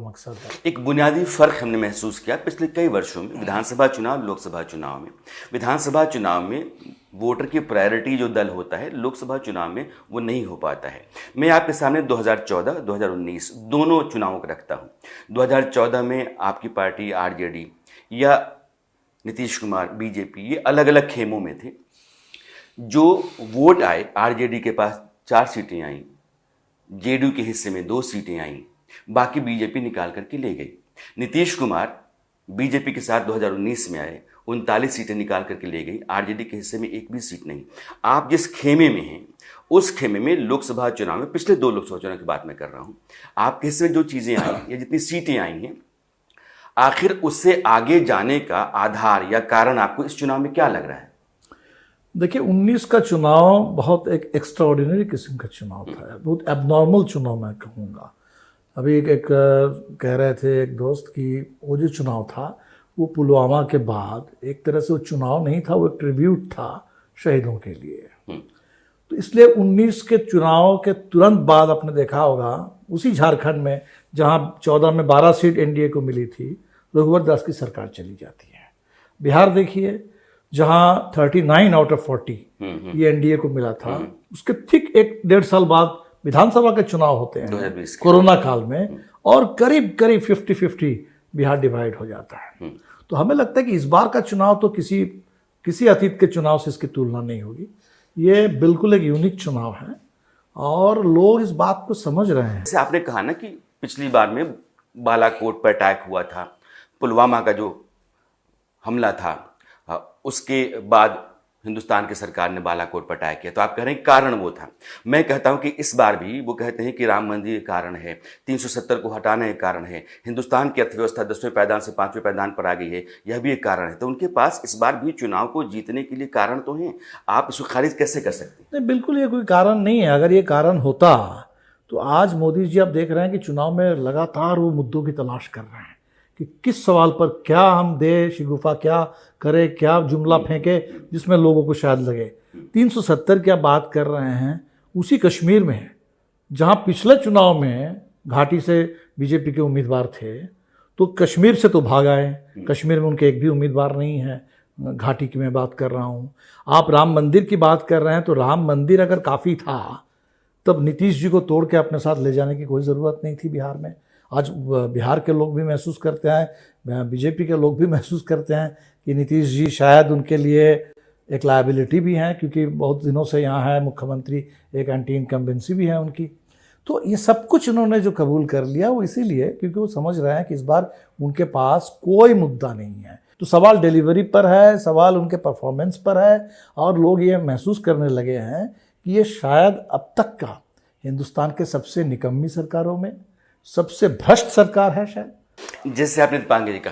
मकसद है। एक बुनियादी फर्क हमने महसूस किया पिछले कई वर्षों में, विधानसभा चुनाव, लोकसभा चुनाव में। विधानसभा चुनाव में वोटर की प्रायोरिटी जो दल होता है, लोकसभा चुनाव में वो नहीं हो पाता है। मैं आपके सामने 2014, 2019 दोनों चुनावों को रखता हूँ। 2014 में आपकी पार्टी आरजेडी या नीतीश कुमार बीजेपी, ये अलग अलग खेमों में थे। जो वोट आए, आरजेडी के पास 4 सीटें आईं, जेडीयू के हिस्से में 2 सीटें आईं, बाकी बीजेपी निकाल करके ले गई। नीतीश कुमार बीजेपी के साथ 2019 में आए, 39 सीटें निकाल करके ले गई, आरजेडी के हिस्से में एक भी सीट नहीं। आप जिस खेमे में हैं, उस खेमे में लोकसभा चुनाव में, पिछले 2 लोकसभा चुनाव की बात मैं कर रहा हूँ, आपके हिस्से में जो चीज़ें आई या जितनी सीटें आई हैं, आखिर उससे आगे जाने का आधार या कारण आपको इस चुनाव में क्या लग रहा है? देखिए, 19 का चुनाव बहुत एक एक्स्ट्राऑर्डिनरी किस्म का चुनाव था, बहुत एबनॉर्मल चुनाव मैं कहूँगा। अभी एक कह रहे थे एक दोस्त कि वो जो चुनाव था वो पुलवामा के बाद एक तरह से वो चुनाव नहीं था, वो एक ट्रिब्यूट था शहीदों के लिए। तो इसलिए 19 के चुनाव के तुरंत बाद आपने देखा होगा, उसी झारखंड में जहाँ 14 में 12 सीट एनडीए को मिली थी, रघुवर दास की सरकार चली जाती है। बिहार देखिए, जहाँ 39 आउट ऑफ 40 ये एनडीए को मिला था, उसके ठीक 1-1.5 साल बाद विधानसभा के चुनाव होते हैं कोरोना काल में, और करीब करीब 50-50 बिहार डिवाइड हो जाता है। तो हमें लगता है कि इस बार का चुनाव तो किसी अतीत के चुनाव से इसकी तुलना नहीं होगी। ये बिल्कुल एक यूनिक चुनाव है और लोग इस बात को समझ रहे हैं। जैसे आपने कहा ना कि पिछली बार में बालाकोट पर अटैक हुआ था, पुलवामा का जो हमला था, उसके बाद हिंदुस्तान की सरकार ने बालाकोट पर अटैक किया, तो आप कह रहे हैं कारण वो था। मैं कहता हूं कि इस बार भी वो कहते हैं कि राम मंदिर कारण है, 370 को हटाना एक कारण है, हिंदुस्तान की अर्थव्यवस्था 10वें पायदान से 5वें पायदान पर आ गई है, यह भी एक कारण है। तो उनके पास इस बार भी चुनाव को जीतने के लिए कारण तो हैं, आप इसको खारिज कैसे कर सकते हैं? नहीं, बिल्कुल ये कोई कारण नहीं है। अगर ये कारण होता तो आज मोदी जी आप देख रहे हैं कि चुनाव में लगातार वो मुद्दों की तलाश कर रहे हैं कि किस सवाल पर क्या हम दे शिगुफा, क्या करे, क्या जुमला फेंके जिसमें लोगों को शायद लगे। 370 की आप बात कर रहे हैं, उसी कश्मीर में है जहां पिछले चुनाव में घाटी से बीजेपी के उम्मीदवार थे, तो कश्मीर से तो भाग आए। कश्मीर में उनके एक भी उम्मीदवार नहीं है। घाटी की मैं बात कर रहा हूँ। आप राम मंदिर की बात कर रहे हैं, तो राम मंदिर अगर काफ़ी था तब नीतीश जी को तोड़ के अपने साथ ले जाने की कोई ज़रूरत नहीं थी बिहार में। आज बिहार के लोग भी महसूस करते हैं, बीजेपी के लोग भी महसूस करते हैं कि नीतीश जी शायद उनके लिए एक लायबिलिटी भी हैं, क्योंकि बहुत दिनों से यहाँ है मुख्यमंत्री, एक एंटी इनकम्बेंसी भी है उनकी। तो ये सब कुछ उन्होंने जो कबूल कर लिया वो इसीलिए क्योंकि वो समझ रहे हैं कि इस बार उनके पास कोई मुद्दा नहीं है। तो सवाल डिलीवरी पर है, सवाल उनके परफॉर्मेंस पर है, और लोग ये महसूस करने लगे हैं कि ये शायद अब तक का हिंदुस्तान के सबसे निकम्मी सरकारों में सबसे भ्रष्ट सरकार है शायद। जैसे आपने दीपांगे जी कहा